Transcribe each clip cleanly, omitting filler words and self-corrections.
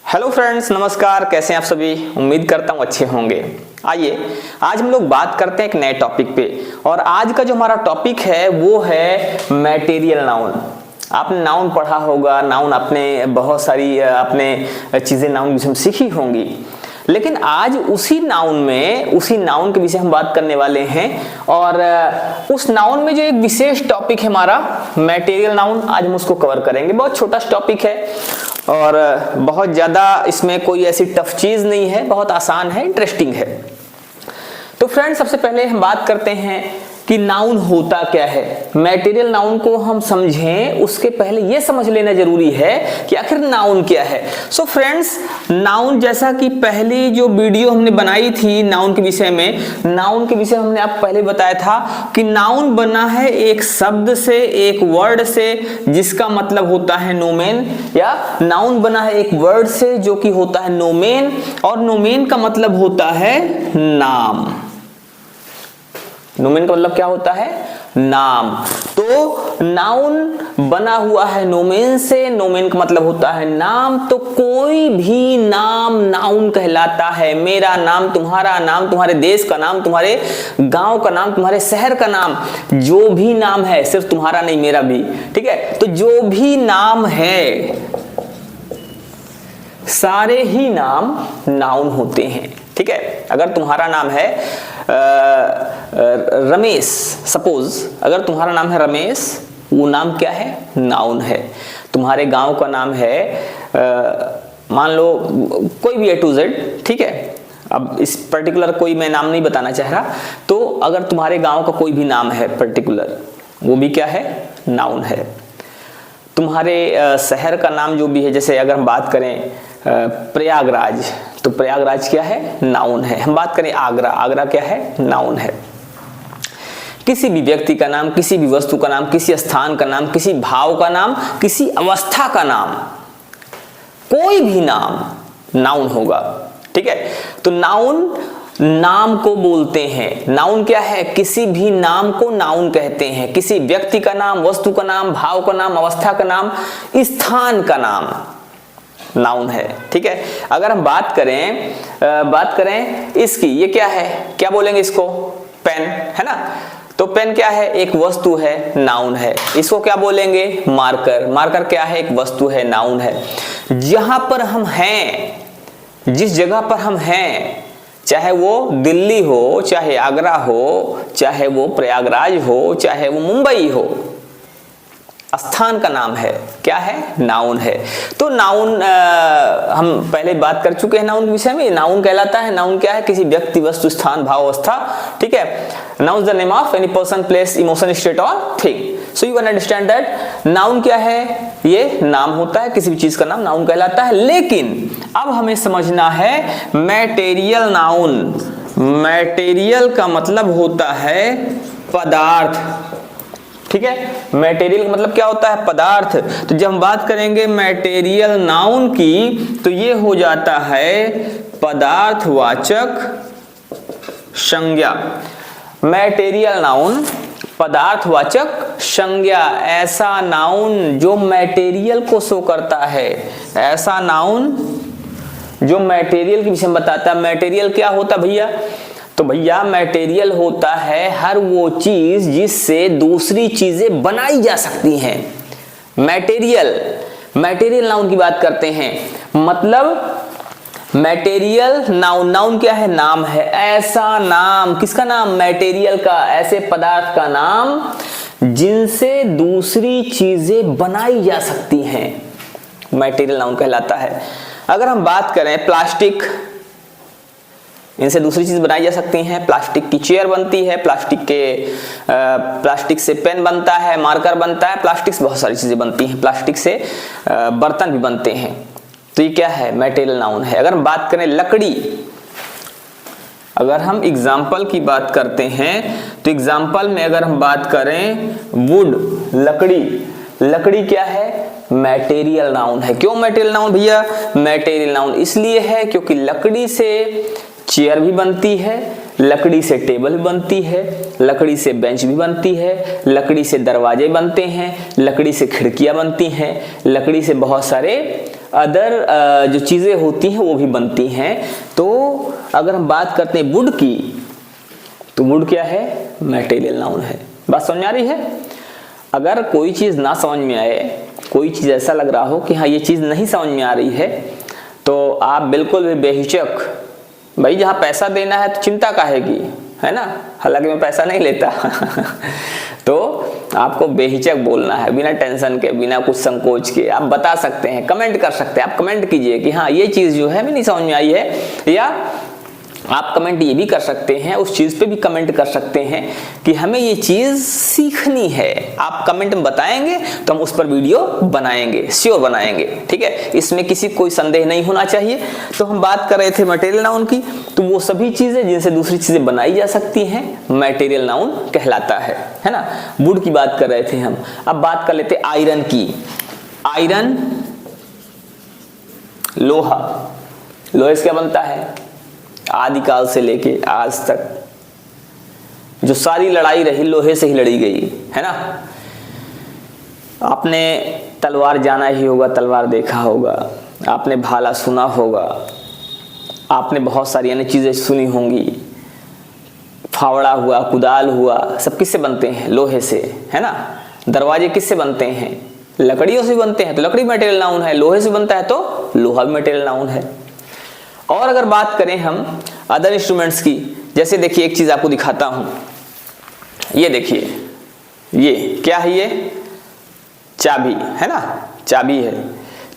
Hello friends, नमस्कार। कैसे हैं आप सभी? उम्मीद करता हूँ अच्छे होंगे। आइए आज हम लोग बात करते हैं एक नए टॉपिक पे, और आज का जो हमारा टॉपिक है वो है मैटेरियल नाउन। आपने नाउन पढ़ा होगा, नाउन आपने बहुत सारी आपने चीजें नाउन विषय में सीखी होंगी, लेकिन आज उसी नाउन के विषय हम बात करने वाले हैं। और उस नाउन में जो एक विशेष टॉपिक है हमारा मैटेरियल नाउन, आज हम उसको कवर करेंगे। बहुत छोटा टॉपिक है और बहुत ज्यादा इसमें कोई ऐसी टफ चीज नहीं है, बहुत आसान है, इंटरेस्टिंग है। तो फ्रेंड्स, सबसे पहले हम बात करते हैं कि नाउन होता क्या है। मैटेरियल नाउन को हम समझें उसके पहले ये समझ लेना जरूरी है कि आखिर नाउन क्या है। सो फ्रेंड्स, नाउन, जैसा कि पहली जो वीडियो हमने बनाई थी नाउन के विषय में, नाउन के विषय हमने आपको पहले बताया था कि नाउन बना है एक शब्द से, एक वर्ड से, जिसका मतलब होता है नोमेन, या नाउन बना है एक वर्ड से जो कि होता है नोमेन, और नोमेन का मतलब होता है नाम। नोमेन का मतलब क्या होता है? नाम। तो नाउन बना हुआ है नोमेन से, नोमेन का मतलब होता है नाम। तो कोई भी नाम नाउन कहलाता है। मेरा नाम, तुम्हारा नाम, तुम्हारे देश का नाम, तुम्हारे गांव का नाम, तुम्हारे शहर का नाम, जो भी नाम है, सिर्फ तुम्हारा नहीं मेरा भी, ठीक है। तो जो भी नाम है, सारे ही नाम नाउन होते हैं, ठीक है। अगर तुम्हारा नाम है रमेश, सपोज अगर तुम्हारा नाम है रमेश, वो नाम क्या है? नाउन है। तुम्हारे गांव का नाम है मान लो कोई भी A to Z, ठीक है। अब इस पर्टिकुलर कोई मैं नाम नहीं बताना चाह रहा, तो अगर तुम्हारे गांव का कोई भी नाम है पर्टिकुलर, वो भी क्या है? नाउन है। तुम्हारे शहर का नाम जो भी है, जैसे अगर हम बात करें प्रयागराज, तो प्रयागराज क्या है? नाउन है। हम बात करें आगरा, आगरा क्या है? नाउन है। किसी भी व्यक्ति का नाम, किसी भी वस्तु का नाम, किसी स्थान का नाम, किसी भाव का नाम, किसी अवस्था का नाम, कोई भी नाम नाउन होगा, ठीक है। तो नाउन नाम को बोलते हैं। नाउन क्या है? किसी भी नाम को नाउन कहते हैं। किसी व्यक्ति का नाम, वस्तु का नाम, भाव का नाम, अवस्था का नाम, स्थान का नाम नाउन है, ठीक है। अगर हम बात करें इसकी, ये क्या है? क्या बोलेंगे इसको? पेन है ना। तो पेन क्या है? एक वस्तु है, नाउन है। इसको क्या बोलेंगे? मार्कर। मार्कर क्या है? एक वस्तु है, नाउन है। जहां पर हम हैं, जिस जगह पर हम हैं, चाहे वो दिल्ली हो, चाहे आगरा हो, चाहे वो प्रयागराज हो, चाहे वो मुंबई हो, स्थान का नाम है, क्या है? नाउन है। तो नाउन हम पहले बात कर चुके हैं नाउन के विषय में। नाउन कहलाता है, नाउन क्या है? किसी व्यक्ति, वस्तु, स्थान, भाव, अवस्था, ठीक है। Noun is the name of any person, place, emotion, state और thing. So you can understand that noun क्या है? ये नाम होता है, किसी भी चीज का नाम नाउन कहलाता है। लेकिन अब हमें समझना है मैटेरियल नाउन। मैटेरियल का मतलब होता है पदार्थ, ठीक है। मैटेरियल का मतलब क्या होता है? पदार्थ। तो जब हम बात करेंगे मैटेरियल नाउन की, तो ये हो जाता है पदार्थवाचक संज्ञा। मैटेरियल नाउन पदार्थवाचक संज्ञा, ऐसा नाउन जो मैटेरियल को शो करता है, ऐसा नाउन जो मैटेरियल के विषय में बताता है। मैटेरियल क्या होता है भैया? तो भैया मैटेरियल होता है हर वो चीज जिससे दूसरी चीजें बनाई जा सकती हैं। मैटेरियल नाउन की बात करते हैं। मतलब मैटेरियल नाउन, नाउन क्या है? नाम है। ऐसा नाम, किसका नाम? मैटेरियल का, ऐसे पदार्थ का नाम जिनसे दूसरी चीजें बनाई जा सकती हैं, मैटेरियल नाउन कहलाता है। अगर हम बात करें प्लास्टिक, इनसे दूसरी चीज बनाई जा सकती हैं। प्लास्टिक की चेयर बनती है, प्लास्टिक से पेन बनता है, मार्कर बनता है, प्लास्टिक से बहुत सारी चीजें बनती हैं, प्लास्टिक से बर्तन भी बनते हैं। तो ये क्या है? मैटेरियल नाउन है। अगर हम बात करें लकड़ी, अगर हम एग्जाम्पल की बात करते हैं, तो एग्जाम्पल में अगर हम बात करें वुड, लकड़ी, लकड़ी क्या है? मैटेरियल नाउन है। क्यों मैटेरियल नाउन भैया? मैटेरियल नाउन इसलिए है क्योंकि लकड़ी से चेयर भी बनती है, लकड़ी से टेबल भी बनती है, लकड़ी से बेंच भी बनती है, लकड़ी से दरवाजे बनते हैं, लकड़ी से खिड़कियां बनती हैं, लकड़ी से बहुत सारे अदर जो चीजें होती हैं वो भी बनती हैं। तो अगर हम बात करते हैं वुड की, तो वुड क्या है? मटेरियल नाउन है। बात समझ में आ रही है? अगर कोई चीज ना समझ में आए, कोई चीज ऐसा लग रहा हो कि हाँ ये चीज नहीं समझ में आ रही है, तो आप बिल्कुल भी बेहिचक, भाई जहाँ पैसा देना है तो चिंता काहे की, है ना, हालांकि मैं पैसा नहीं लेता तो आपको बेहिचक बोलना है, बिना टेंशन के, बिना कुछ संकोच के आप बता सकते हैं, कमेंट कर सकते हैं। आप कमेंट कीजिए कि हाँ ये चीज जो है हमें नहीं समझ में आई है, या आप कमेंट ये भी कर सकते हैं, उस चीज पे भी कमेंट कर सकते हैं कि हमें ये चीज सीखनी है। आप कमेंट में बताएंगे तो हम उस पर वीडियो बनाएंगे, श्योर बनाएंगे, ठीक है। इसमें किसी कोई संदेह नहीं होना चाहिए। तो हम बात कर रहे थे मटेरियल नाउन की, तो वो सभी चीजें जिनसे दूसरी चीजें बनाई जा सकती हैं मटेरियल नाउन कहलाता है ना। वुड की बात कर रहे थे हम। अब बात कर लेते आयरन की। आयरन लोहा, लोहे से क्या बनता है? आदिकाल से लेके आज तक जो सारी लड़ाई रही लोहे से ही लड़ी गई, है ना। आपने तलवार जाना ही होगा, तलवार देखा होगा, आपने भाला सुना होगा, आपने बहुत सारी अन्य चीजें सुनी होंगी। फावड़ा हुआ, कुदाल हुआ, सब किससे बनते हैं? लोहे से, है ना। दरवाजे किससे बनते हैं? लकड़ियों से बनते हैं, तो लकड़ी मटेरियल नाउन है। लोहे से बनता है तो लोहा भी मटेरियल नाउन है। और अगर बात करें हम अदर इंस्ट्रूमेंट्स की, जैसे देखिए एक चीज आपको दिखाता हूं, ये देखिए, ये क्या है? ये चाबी है ना, चाबी है।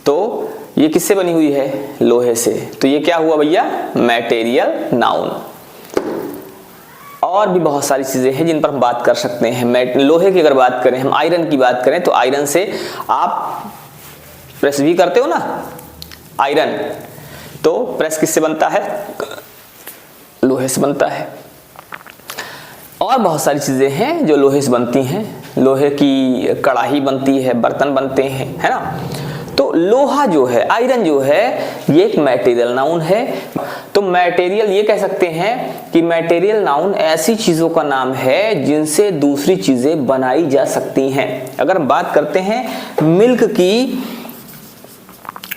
तो ये किससे बनी हुई है? लोहे से। तो ये क्या हुआ भैया? Material noun. और भी बहुत सारी चीजें हैं जिन पर हम बात कर सकते हैं। लोहे की अगर बात करें, हम आयरन की बात करें, तो आयरन से आप प्रेस भी करते हो ना, आयरन। तो प्रेस किससे बनता है? लोहे से बनता है। और बहुत सारी चीजें हैं जो लोहे से बनती हैं। लोहे की कढ़ाई बनती है, बर्तन बनते हैं, है ना। तो लोहा जो है, आयरन जो है, ये एक मटेरियल नाउन है। तो मटेरियल, ये कह सकते हैं कि मटेरियल नाउन ऐसी चीजों का नाम है जिनसे दूसरी चीजें बनाई जा सकती हैं। अगर हम बात करते हैं मिल्क की,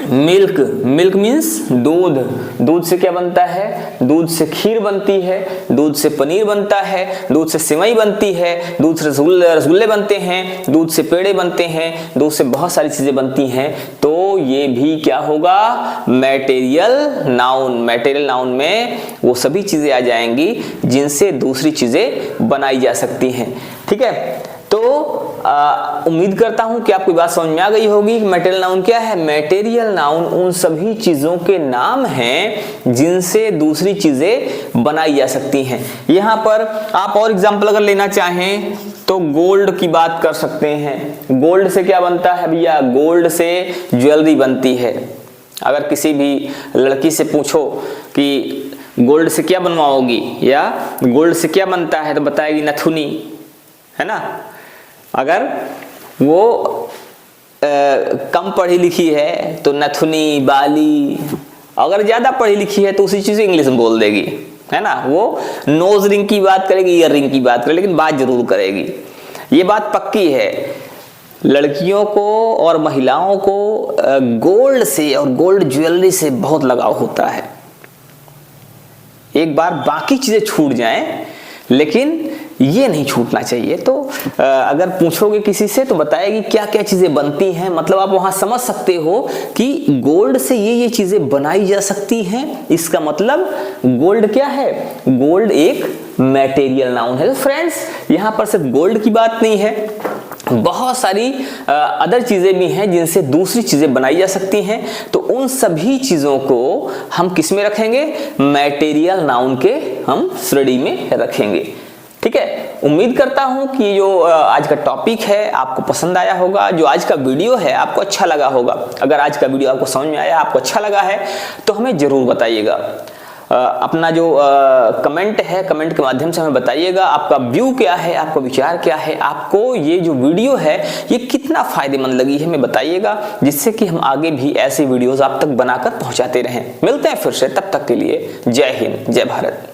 मिल्क, मिल्क मीन्स दूध। दूध से क्या बनता है? दूध से खीर बनती है, दूध से पनीर बनता है, दूध से सिवई बनती है, दूध से रसगुल्ले बनते हैं, दूध से पेड़े बनते हैं, दूध से बहुत सारी चीजें बनती हैं। तो ये भी क्या होगा? Material noun. मटेरियल नाउन में वो सभी चीजें आ जाएंगी जिनसे दूसरी चीजें बनाई जा सकती हैं, ठीक है। तो उम्मीद करता हूं कि आपको बात समझ में आ गई होगी कि मटेरियल नाउन क्या है। मटेरियल नाउन उन सभी चीजों के नाम हैं जिनसे दूसरी चीजें बनाई जा सकती हैं। यहां पर आप और एग्जांपल अगर लेना चाहें तो गोल्ड की बात कर सकते हैं। गोल्ड से क्या बनता है भैया? गोल्ड से ज्वेलरी बनती है। अगर किसी भी लड़की से पूछो कि गोल्ड से क्या बनवाओगी या गोल्ड से क्या बनता है, तो बताएगी नथुनी, है ना। अगर वो कम पढ़ी लिखी है तो नथुनी, बाली। अगर ज्यादा पढ़ी लिखी है तो उसी चीज इंग्लिश में बोल देगी, है ना। वो नोज रिंग की बात करेगी, ईयर रिंग की बात करेगी, लेकिन बात जरूर करेगी। ये बात पक्की है। लड़कियों को और महिलाओं को गोल्ड से और गोल्ड ज्वेलरी से बहुत लगाव होता है। एक बार बाकी चीजें छूट जाएं, लेकिन ये नहीं छूटना चाहिए। तो अगर पूछोगे किसी से तो बताएगी क्या क्या चीजें बनती हैं, मतलब आप वहां समझ सकते हो कि गोल्ड से ये चीजें बनाई जा सकती हैं। इसका मतलब गोल्ड क्या है? गोल्ड एक मटेरियल नाउन है। तो फ्रेंड्स, यहां पर सिर्फ गोल्ड की बात नहीं है, बहुत सारी अदर चीजें भी हैं जिनसे दूसरी चीजें बनाई जा सकती हैं। तो उन सभी चीजों को हम किस में रखेंगे? मटेरियल नाउन के हम श्रेणी में रखेंगे, ठीक है। उम्मीद करता हूं कि जो आज का टॉपिक है आपको पसंद आया होगा, जो आज का वीडियो है आपको अच्छा लगा होगा। अगर आज का वीडियो आपको समझ में आया, आपको अच्छा लगा है, तो हमें जरूर बताइएगा। अपना जो कमेंट है, कमेंट के माध्यम से हमें बताइएगा आपका व्यू क्या है, आपका विचार क्या है, आपको ये जो वीडियो है ये कितना फायदेमंद लगी है, हमें बताइएगा, जिससे कि हम आगे भी ऐसे वीडियोस आप तक बनाकर पहुंचाते रहें। मिलते हैं फिर से, तब तक के लिए जय हिंद, जय भारत।